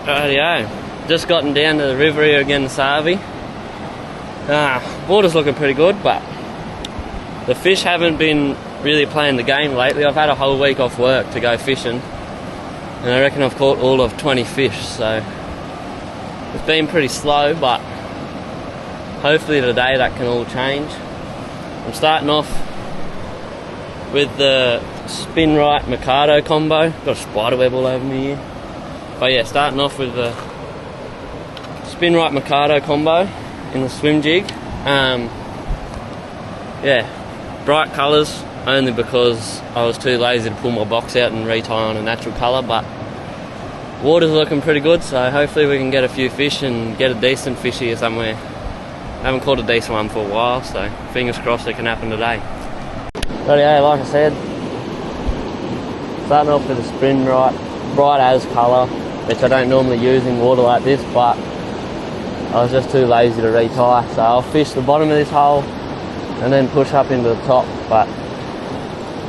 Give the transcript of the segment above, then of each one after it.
Rightio, just gotten down to the river here again this Harvey. Water's looking pretty good, but the fish haven't been really playing the game lately. I've had a whole week off work to go fishing, and I reckon I've caught all of 20 fish, so it's been pretty slow, but hopefully today that can all change. I'm starting off with the spin right Mikado combo. Got a spider web all over me here. But yeah, starting off with the spin right Mikado combo in the swim jig. Yeah, bright colours only because I was too lazy to pull my box out and retie on a natural colour, but water's looking pretty good, so hopefully we can get a few fish and get a decent fish here somewhere. I haven't caught a decent one for a while, so fingers crossed it can happen today. Rightio, like I said, starting off with a spin right, bright as colour, which I don't normally use in water like this, but I was just too lazy to retie, so I'll fish the bottom of this hole and then push up into the top. But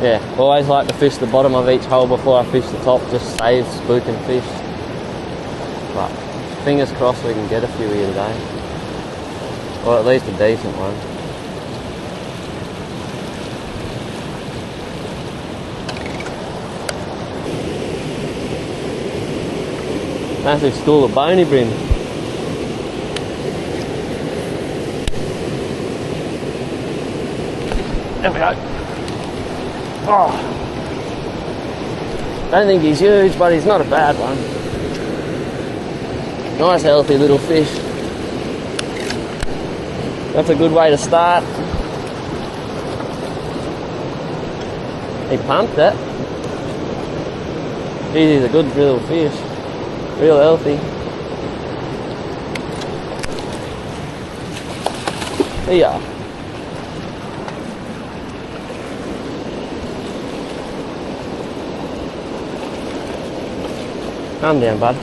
yeah, always like to fish the bottom of each hole before I fish the top, just saves spooking fish. But fingers crossed we can get a few here today, or at least a decent one. Massive school of bony brim. There we go. Oh, don't think he's huge, but he's not a bad one. Nice healthy little fish. That's a good way to start. He pumped it. He's a good little fish. Real healthy. There you are. Calm down, bud.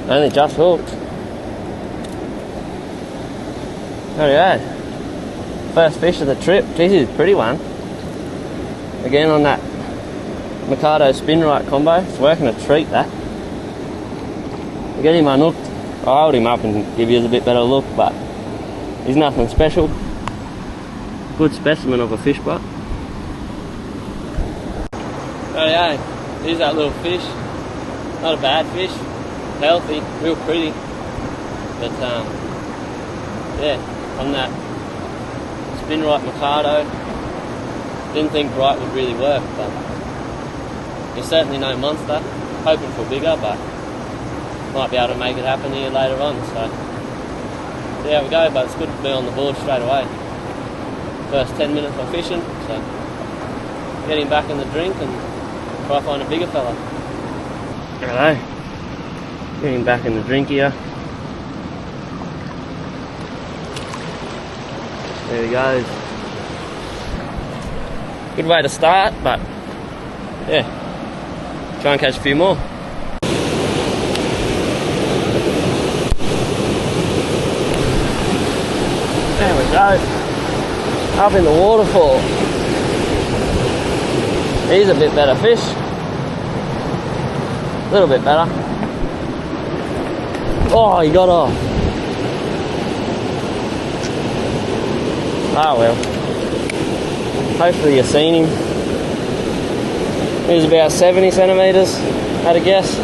Only just hooked. There we go. First fish of the trip. This is a pretty one. Again on that Mikado spin right combo. It's working a treat, that. I'll get him unhooked. I'll hold him up and give you a bit better look, but he's nothing special. Good specimen of a fish, but. There we go. Here's that little fish. Not a bad fish. Healthy, real pretty, but yeah, on that spin right Mikado, didn't think bright would really work, but he's certainly no monster. Hoping for bigger, but might be able to make it happen here later on, so see how we go. But it's good to be on the board straight away. First 10 minutes of fishing, so get him back in the drink and try to find a bigger fella. Righto. Getting back in the drink here. There he goes. Good way to start, but yeah, try and catch a few more. There we go. Up in the waterfall. He's a bit better fish. A little bit better. Oh, he got off. Ah well. Hopefully you've seen him. He was about 70 centimetres, at a guess.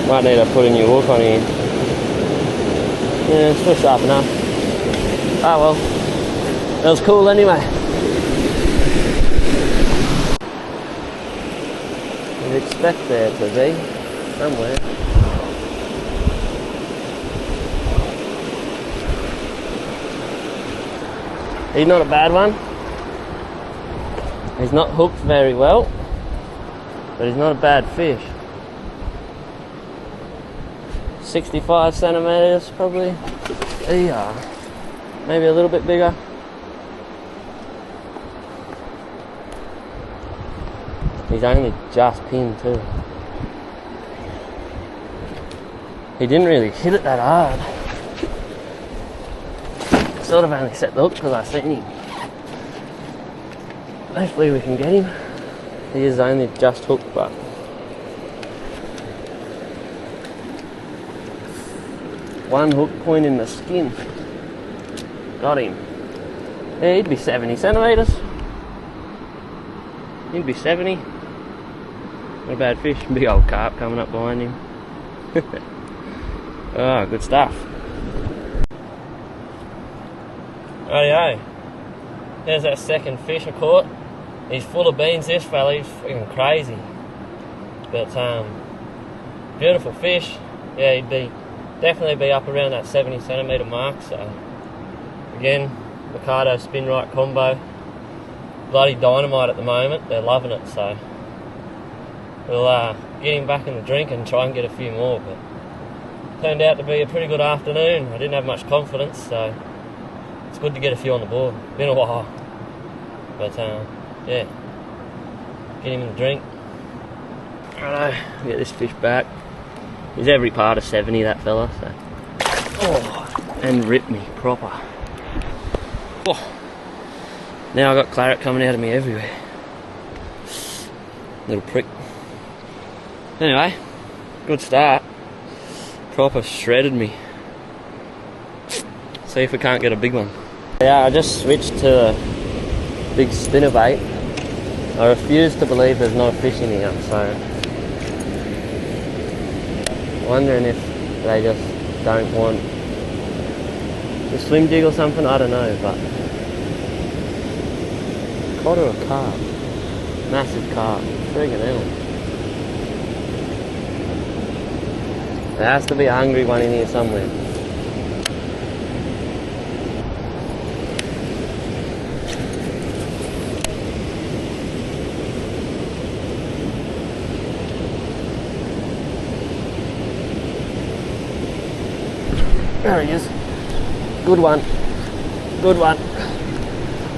Might need to put a new hook on here. Yeah, it's still sharp enough. Ah well. That was cool anyway. You'd expect there to be somewhere. He's not a bad one. He's not hooked very well, but he's not a bad fish. 65 centimeters probably. Yeah, maybe a little bit bigger. He's only just pinned too. He didn't really hit it that hard. Sort of only set the hook because I seen him. Hopefully we can get him. He is only just hooked, but one hook point in the skin. Got him. Yeah, he'd be 70 centimeters. He'd be 70. Not a bad fish. Big old carp coming up behind him. Oh, good stuff. Rightio. There's that second fish I caught. He's full of beans, this fella. He's freaking crazy. But beautiful fish. Yeah, he'd definitely be up around that 70 centimeter mark. So again, Mikado spin right combo. Bloody dynamite at the moment. They're loving it. So we'll get him back in the drink and try and get a few more. But turned out to be a pretty good afternoon. I didn't have much confidence, so it's good to get a few on the board. Been a while. But yeah, get him in the drink. Righto, get this fish back. He's every part of 70, that fella. So. Oh, and ripped me proper. Oh. Now I got claret coming out of me everywhere. Little prick. Anyway, good start. Proper shredded me. See if we can't get a big one. Yeah, I just switched to a big spinnerbait. I refuse to believe there's no fish in here, so wondering if they just don't want a swim jig or something, I don't know, but cod or a carp? Massive carp, friggin' hell. There has to be a hungry one in here somewhere. There he is. Good one. Good one.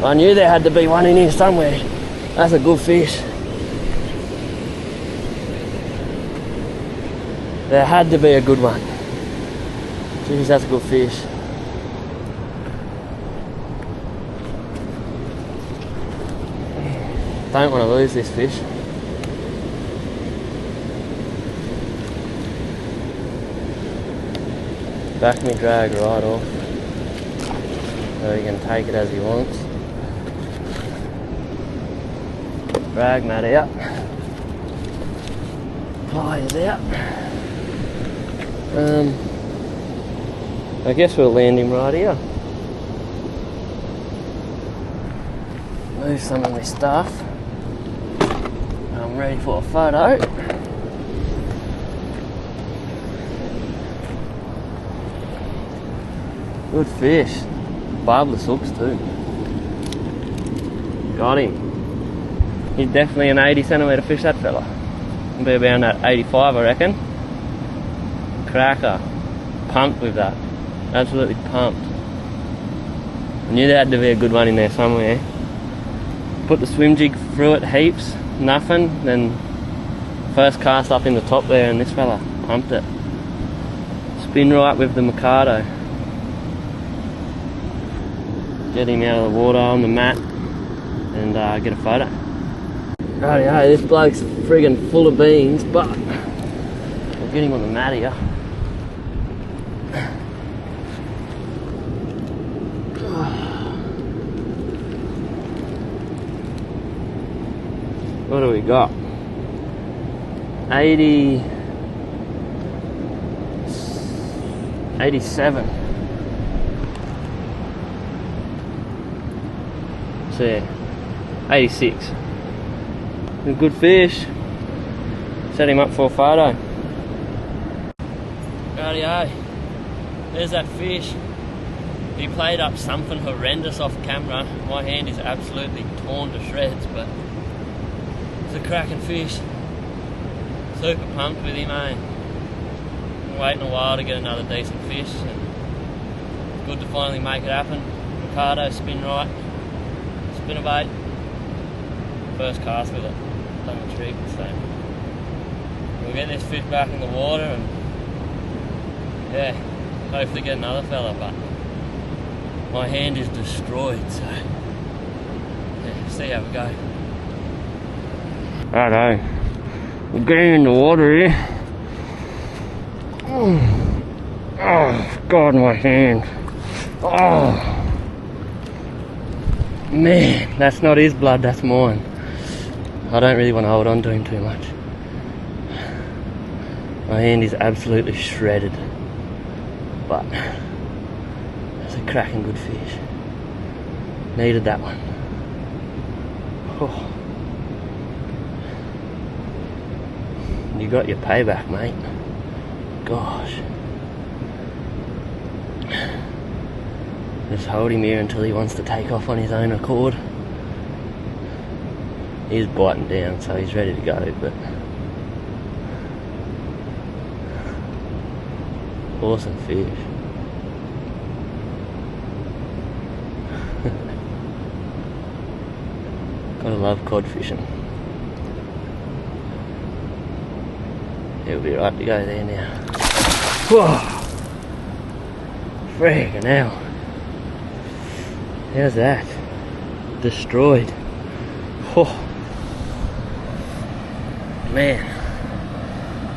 I knew there had to be one in here somewhere. That's a good fish. There had to be a good one. Jeez, that's a good fish. Don't want to lose this fish. Back me drag right off. So he can take it as he wants. Drag mat out. Pliers out. I guess we'll land him right here. Move some of my stuff. I'm ready for a photo. Good fish. Barbless hooks too. Got him. He's definitely an 80 centimeter fish, that fella. He'll be around that 85, I reckon. Cracker. Pumped with that. Absolutely pumped. I knew there had to be a good one in there somewhere. Put the swim jig through it heaps, nothing, then first cast up in the top there and this fella pumped it. Spin right with the Mikado. Get him out of the water on the mat and get a photo. Rightio, this bloke's friggin' full of beans, but we'll get him on the mat here. What do we got? 87. So 86. A good fish. Set him up for a photo. Rightio. There's that fish. He played up something horrendous off camera. My hand is absolutely torn to shreds, but it's a cracking fish. Super pumped with him, eh? been waiting a while to get another decent fish, and it's good to finally make it happen. Ricardo, spin right, spin a bait, first cast with it, done the trick. So we'll get this fish back in the water and yeah, hopefully get another fella, but my hand is destroyed, so yeah, see how we go. Righto, we're getting in the water here. Oh, God, my hand. Oh, man, that's not his blood, that's mine. I don't really want to hold on to him too much. My hand is absolutely shredded, but that's a cracking good fish. Needed that one. Oh. You got your payback, mate. Gosh. Just hold him here until he wants to take off on his own accord. He's biting down, so he's ready to go, but awesome fish. Gotta love cod fishing. He'll be right to go there now. Whoa! Friggin' hell. How's that? Destroyed. Oh. Man.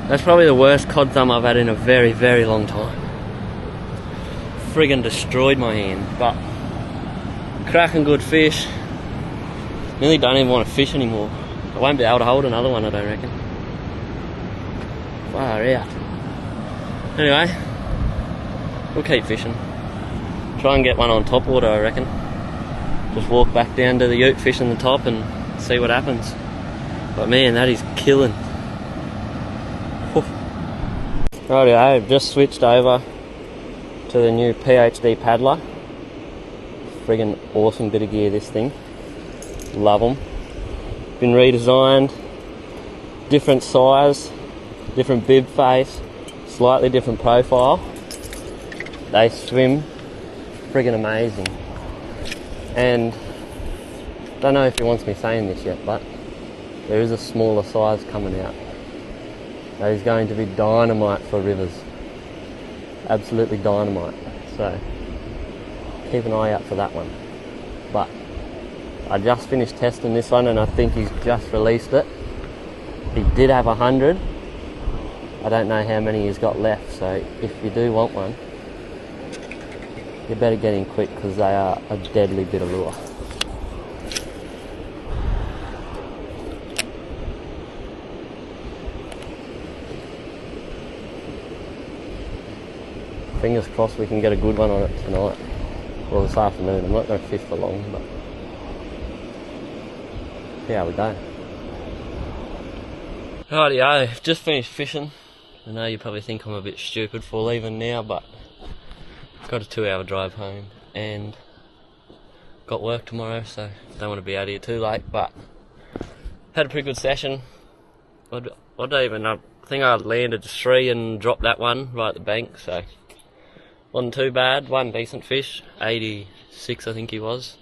That's probably the worst cod thumb I've had in a very, very long time. Friggin' destroyed my hand, but cracking good fish. Nearly don't even want to fish anymore. I won't be able to hold another one, I don't reckon. Far out. Anyway, we'll keep fishing. Try and get one on top water, I reckon. Just walk back down to the ute, fish in the top and see what happens. But man, that is killing. Rightio, I've just switched over to the new PhD paddler. Friggin' awesome bit of gear, this thing. Love them. Been redesigned. Different size, different bib face, slightly different profile. They swim friggin' amazing. And don't know if he wants me saying this yet, but there is a smaller size coming out. That is going to be dynamite for rivers. Absolutely dynamite. So keep an eye out for that one. But I just finished testing this one and I think he's just released it. He did have 100. I don't know how many he's got left, so if you do want one, you better get in quick because they are a deadly bit of lure. Fingers crossed we can get a good one on it tonight, or this afternoon. I'm not going to fish for long, but see how we go. Rightio, just finished fishing. I know you probably think I'm a bit stupid for leaving now, but got a 2-hour drive home and got work tomorrow, so don't want to be out here too late, but had a pretty good session. I think I landed 3 and dropped that one right at the bank, so wasn't too bad. One decent fish, 86 I think he was,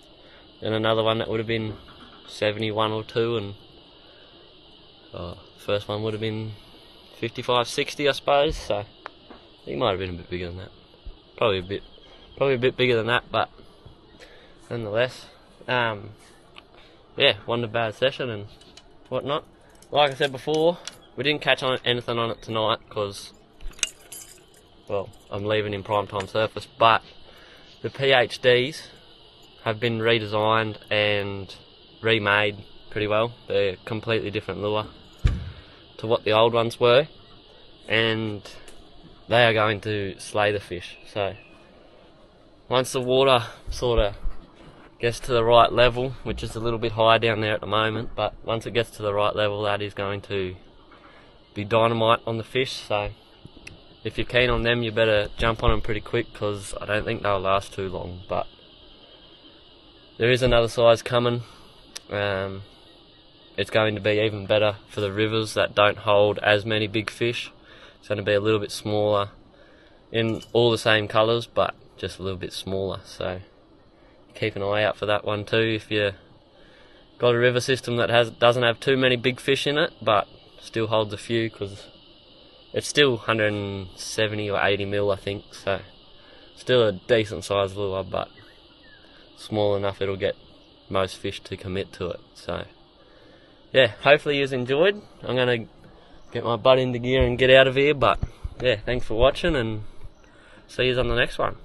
and another one that would have been 71 or 2, and first one would have been 55, 60 I suppose, so he might have been a bit bigger than that. Probably a bit bigger than that, but nonetheless, yeah, wasn't a bad session and whatnot. Like I said before, we didn't catch anything on it tonight because, well, I'm leaving in prime time surface, but the PhDs have been redesigned and remade pretty well. They're a completely different lure to what the old ones were, and they are going to slay the fish. So once the water sort of gets to the right level, which is a little bit high down there at the moment, but once it gets to the right level, that is going to be dynamite on the fish. So if you're keen on them, you better jump on them pretty quick because I don't think they'll last too long. But there is another size coming. It's going to be even better for the rivers that don't hold as many big fish. It's going to be a little bit smaller in all the same colours, but just a little bit smaller. So keep an eye out for that one too if you got a river system that doesn't have too many big fish in it, but still holds a few, because it's still 170 or 80 mil, I think. So still a decent sized lure, but small enough it'll get most fish to commit to it. So yeah, hopefully you've enjoyed. I'm going to get my butt into gear and get out of here, but yeah, thanks for watching, and see you on the next one.